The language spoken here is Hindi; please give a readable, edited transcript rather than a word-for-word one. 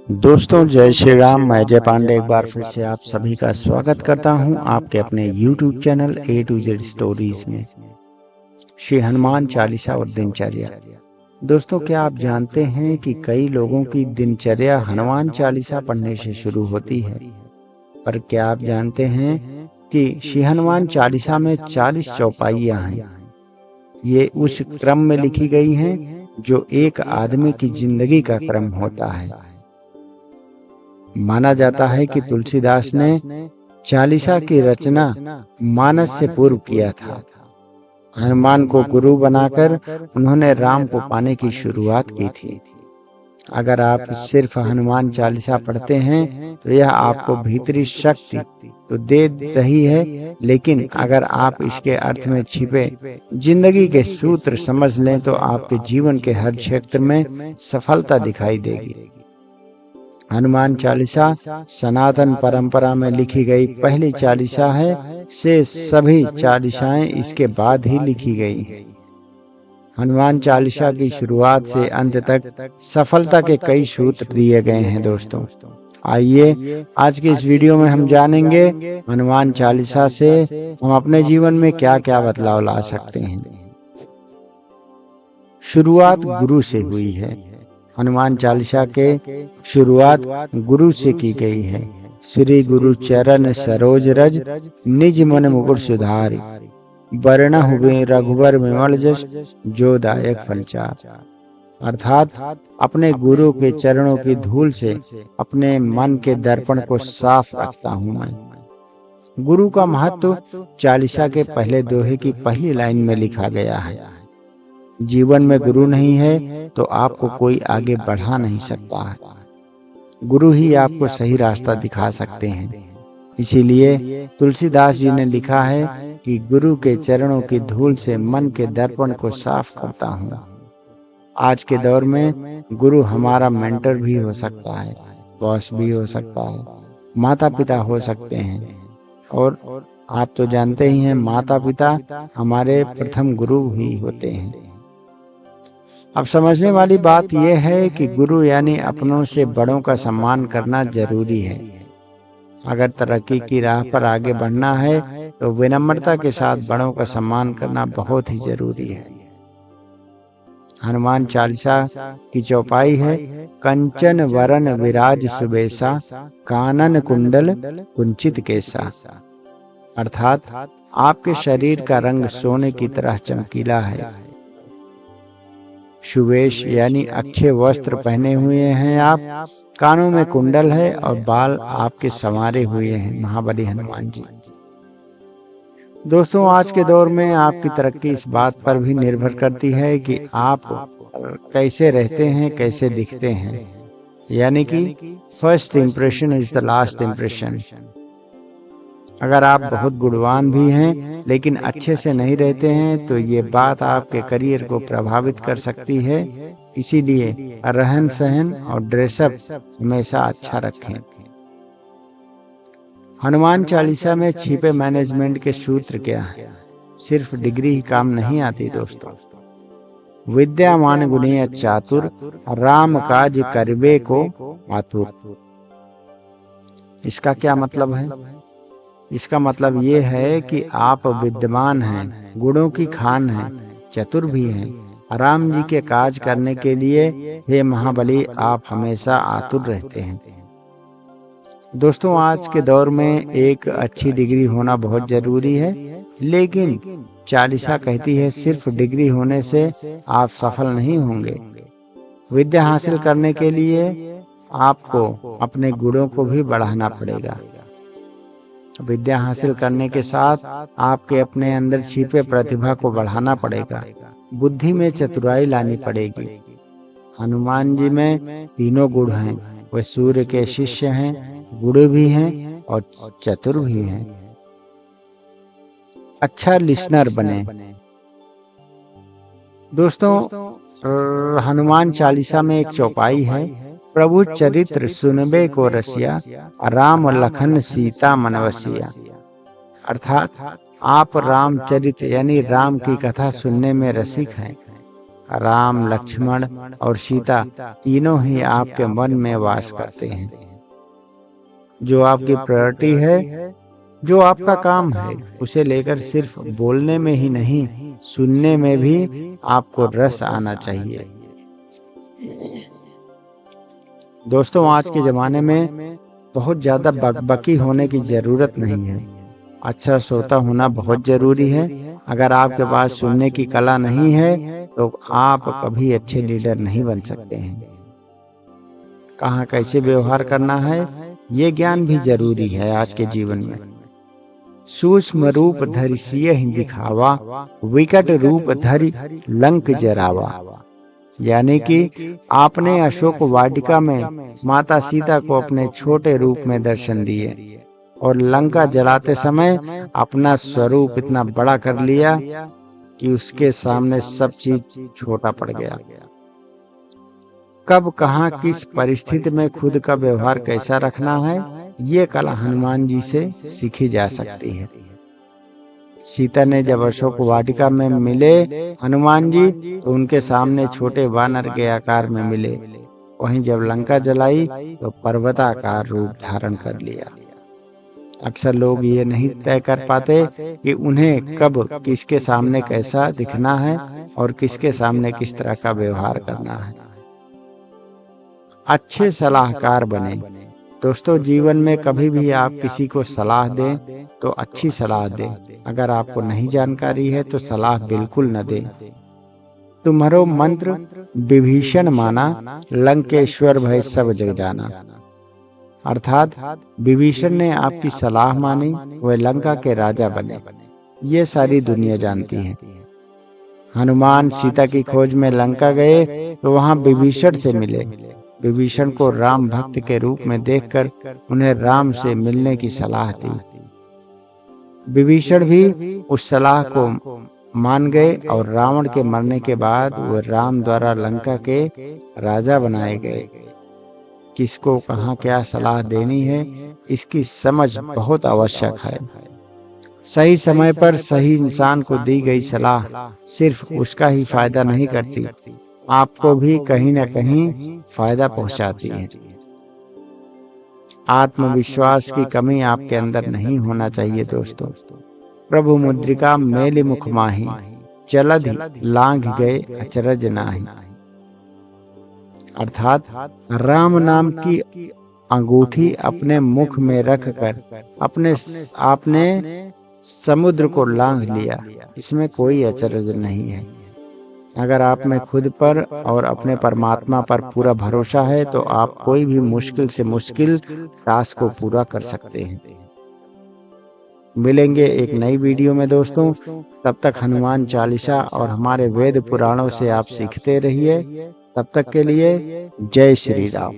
दोस्तों जय श्री राम। मैं जय पांडे एक बार फिर से आप सभी का स्वागत करता हूं आपके अपने YouTube channel A to Z stories में। श्री हनुमान चालीसा और दिनचर्या। दोस्तों क्या आप जानते हैं कि कई लोगों की दिनचर्या हनुमान चालीसा पढ़ने से शुरू होती है, पर क्या आप जानते हैं कि श्री हनुमान चालीसा में 40 चौपाइयां हैं। ये उस क्रम में लिखी गई हैं जो एक आदमी की जिंदगी का क्रम होता है। माना जाता है कि तुलसीदास ने चालीसा की रचना मानस से पूर्व किया था। हनुमान को गुरु बनाकर उन्होंने राम को पाने की शुरुआत की थी। अगर आप सिर्फ हनुमान चालीसा पढ़ते हैं तो यह आपको भीतरी शक्ति तो दे रही है, लेकिन अगर आप इसके अर्थ में छिपे जिंदगी के सूत्र समझ लें तो आपके जीवन के हर क्षेत्र में सफलता दिखाई देगी। हनुमान चालीसा सनातन परंपरा में लिखी गई पहली चालीसा है। से सभी चालीसाएं इसके बाद ही लिखी गई। हनुमान चालीसा की शुरुआत से अंत तक सफलता के कई सूत्र दिए गए हैं। दोस्तों आइए आज के इस वीडियो में हम जानेंगे हनुमान चालीसा से हम अपने जीवन में क्या क्या बदलाव ला सकते हैं। शुरुआत गुरु से हुई है। हनुमान चालीसा के शुरुआत गुरु से की गई है। श्री गुरु चरण सरोज रज निज मन मुकुर सुधारी, वर्ण हुए रघुबर विमल जस जो दायक फलचार। अर्थात अपने गुरु के चरणों की धूल से अपने मन के दर्पण को साफ रखता हूँ मैं। गुरु का महत्व चालीसा के पहले दोहे की पहली लाइन में लिखा गया है। जीवन में गुरु नहीं है तो आपको कोई आगे बढ़ा नहीं सकता है। गुरु ही आपको सही रास्ता दिखा सकते हैं। इसीलिए तुलसीदास जी ने लिखा है कि गुरु के चरणों की धूल से मन के दर्पण को साफ करता हूँ। आज के दौर में गुरु हमारा मेंटर भी हो सकता है, बॉस भी हो सकता है, माता पिता हो सकते हैं, और आप तो जानते ही हैं माता पिता हमारे प्रथम गुरु ही होते हैं। अब समझने वाली बात यह है कि गुरु यानी अपनों से बड़ों का सम्मान करना जरूरी है। अगर तरक्की की राह पर आगे बढ़ना है तो विनम्रता के साथ बड़ों का सम्मान करना बहुत ही जरूरी है। हनुमान चालीसा की चौपाई है। कंचन वरन विराज सुबेसा, कानन कुंडल कुंचित केसा। अर्थात आपके शरीर का रंग सोने की तरह चमकीला है। सुवेश यानी अच्छे वस्त्र पहने हुए हैं आप, कानों में कुंडल है और बाल आपके संवारे हुए हैं महाबली हनुमान जी। दोस्तों आज के दौर में आपकी तरक्की इस बात पर भी निर्भर करती है कि आप कैसे रहते हैं, कैसे दिखते हैं। यानी कि first impression is the last impression. अगर आप बहुत गुणवान भी हैं लेकिन अच्छे से नहीं रहते हैं तो ये बात आपके करियर को प्रभावित कर सकती है। इसीलिए रहन सहन और ड्रेसअप हमेशा अच्छा रखें। हनुमान चालीसा में छिपे मैनेजमेंट के सूत्र क्या है? सिर्फ डिग्री ही काम नहीं आती दोस्तों। विद्यामान गुणी चातुर, राम काज करबे को आतुर। इसका क्या मतलब है? इसका मतलब ये है कि आप विद्वान हैं, गुणों की खान हैं, चतुर भी हैं। राम जी के काज करने के लिए हे महाबली आप हमेशा आतुर रहते हैं। दोस्तों आज के दौर में एक अच्छी डिग्री होना बहुत जरूरी है, लेकिन चालीसा कहती है सिर्फ डिग्री होने से आप सफल नहीं होंगे। विद्या हासिल करने के लिए आपको अपने गुणों को भी बढ़ाना पड़ेगा। विद्या हासिल करने के साथ आपके अपने अंदर छिपे प्रतिभा को बढ़ाना पड़ेगा। बुद्धि में चतुराई लानी पड़ेगी। हनुमान जी में तीनों गुण हैं। वे सूर्य के शिष्य हैं, गुरु भी हैं और चतुर भी हैं। अच्छा लिसनर बने। दोस्तों हनुमान चालीसा में एक चौपाई है। प्रभु चरित्र सुनबे को रसिया, राम लखन सीता मनवसिया। अर्थात आप रामचरित यानी राम की कथा सुनने में रसिक हैं। राम, लक्ष्मण और सीता तीनों ही आपके मन में वास करते हैं। जो आपकी प्रायोरिटी है, जो आपका काम है, उसे लेकर सिर्फ बोलने में ही नहीं, सुनने में भी आपको रस आना चाहिए। दोस्तों, आज के ज़माने में बहुत ज़्यादा बकबकी होने की ज़रूरत नहीं है। अच्छा श्रोता होना बहुत ज़रूरी है। अगर आपके पास सुनने की कला नहीं है तो आप कभी अच्छे लीडर नहीं बन सकते हैं। कहाँ कैसे व्यवहार करना है, ये ज्ञान भी जरूरी है आज के जीवन में। सूक्ष्म रूप धरि सियहि दिखावा, विकट रूप धरि लंक जरावा। यानी कि आपने अशोक वाटिका में माता सीता को अपने छोटे रूप में दर्शन दिए और लंका जलाते समय अपना स्वरूप इतना बड़ा कर लिया कि उसके सामने सब चीज छोटा पड़ गया। कब, कहाँ, किस परिस्थिति में खुद का व्यवहार कैसा रखना है, ये कला हनुमान जी से सीखी जा सकती है। सीता ने जब अशोक वाटिका में मिले हनुमान जी तो उनके सामने छोटे वानर के आकार में मिले। वहीं जब लंका जलाई तो पर्वताकार रूप धारण कर लिया। अक्सर लोग ये नहीं तय कर पाते कि उन्हें कब किसके सामने कैसा दिखना है और किसके सामने किस तरह का व्यवहार करना है। अच्छे सलाहकार बने। दोस्तों, जीवन में कभी भी आप किसी को सलाह दें तो अच्छी सलाह दें। अगर आपको नहीं जानकारी है तो सलाह बिल्कुल न दें। तुम्हारो मंत्र विभीषण माना, लंकेश्वर भय सब जग जाना। अर्थात विभीषण ने आपकी सलाह मानी, वह लंका के राजा बने। ये सारी दुनिया जानती है। हनुमान सीता की खोज में लंका गए तो वहां विभीषण से मिले। विभीषण को राम भक्त के रूप में देखकर उन्हें राम से मिलने की सलाह दी। विभीषण भी उस सलाह को मान गए और रावण के मरने के बाद वह राम द्वारा लंका के राजा बनाए गए। किसको कहाँ क्या सलाह देनी है, इसकी समझ बहुत आवश्यक है। सही समय पर सही इंसान को दी गई सलाह सिर्फ उसका ही फायदा नहीं करती, आपको भी कहीं न कहीं फायदा पहुंचाती है। आत्मविश्वास की कमी आपके अंदर नहीं होना चाहिए दोस्तों। प्रभु मुद्रिका मेलि मुख माही, चलधि लांघ गए अचरज नाही। अर्थात राम नाम की अंगूठी अपने मुख में रखकर आपने समुद्र को लांघ लिया। इसमें कोई अचरज नहीं है। अगर आप में खुद पर और अपने परमात्मा पर पूरा भरोसा है तो आप कोई भी मुश्किल से मुश्किल टास्क को पूरा कर सकते हैं। मिलेंगे एक नई वीडियो में दोस्तों। तब तक हनुमान चालीसा और हमारे वेद पुराणों से आप सीखते रहिए। तब तक के लिए जय श्री राम।